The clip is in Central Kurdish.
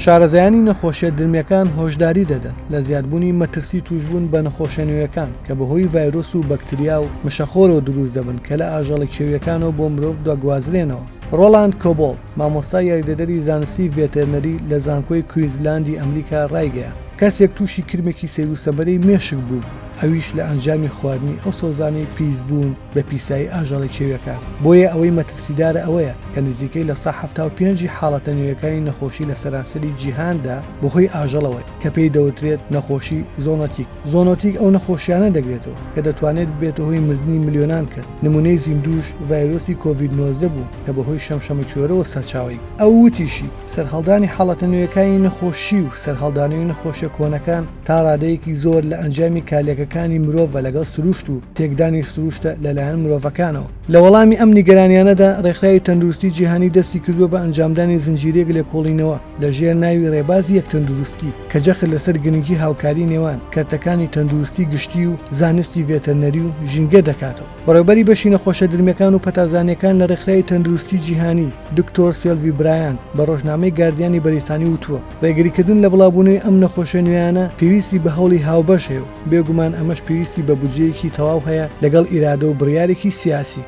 شارەزایانی نەخۆشیە درمەکان هۆشداری دەدەن لە زیادبوونی مەترسی توشبوون بە نەخۆشە نوێیەکان کە بەهۆی ڤایرۆس و بەکتریا و مشەخۆرەوە دروست دەبن کە لە ئاژەڵە کێویەکانەوە بۆ مرۆڤ دواگوازرێنەوە. ڕۆلاند کۆبۆڵ مامۆستای یاریدەدەری زانستی ڤێتەرنەری لە زانکۆی کویزلاندی ئەمریکا ڕایگەیاند کەسێک تووشی کرمێکی سەیروسەبەرەی مێشک بوو ئەویش لە ئەنجامی خواردنی ئەو سۆزانەی پیسبوون بە پیسایی ئاژەڵی کێویەکان. بۆیە ئەوەی مەترسیدارە ئەوەیە کە نزیکەی لە 75 حاڵەتە نوێیەکانی نەخۆشی لە سەراسەری جیهاندا بەهۆی ئاژەڵەوەی کە پێی دەوترێت نەخۆشی زۆنۆتیک. زۆنۆتیک ئەو نەخۆشیانە دەگرێتەوە کە دەتوانێت بێتە هۆی مردنی ملیۆنان کرد. نمونەی زیندوش ڤایرۆسی کۆڤید-19 بوو کە بەهۆی شەمشەمەکوێرەوە سەرچاوی. ئەو وتیشی سەرهەڵدانی حاڵەتە نوێیەکانی نەخۆشی و سەرهەڵدانی نەخۆشیە کۆنەکان تا ڕادەیەکی زۆر لە ئەنجامی کالێکەکانی مرۆڤ لەگەڵ سروشت و تێکدانی سروشتە لەلایەن مرۆڤەکانەوە. لە وەڵامی ئەم نیگەرانیانەدا ڕێکخراوی تەندروستی جیهانی دەستی کردووە بە ئەنجامدانی زنجیرەیەک لێکۆڵینەوە لەژێر ناوی ڕێبازی یەکتەندروستی کە جەخت لەسەر گرنگی هاوکاری نێوان کەرتەکانی تەندروستی گشتی و زانستی ڤێتەرنەری و ژینگە دەکاتەوە. بەڕێوەبەری بەشی نەخۆشە درمەکان و پەتازانەکان لە ڕێکخراوی تەندروستی جیهانی دکتۆر سێلڤی برایان بە ڕۆژنامەی گاردیانی بەریتانی وتووە ڕێگریکردن لە بڵاوبوونەوەی ئەم نەخۆشە نوێیانە پێویستی بە هەوڵی هاوبەش هەیە و بێگومان ئەمەش پێویستی بە بودجەیەکی تەواو هەیە لەگەڵ ئیرادە و بڕیارێکی سیاسی.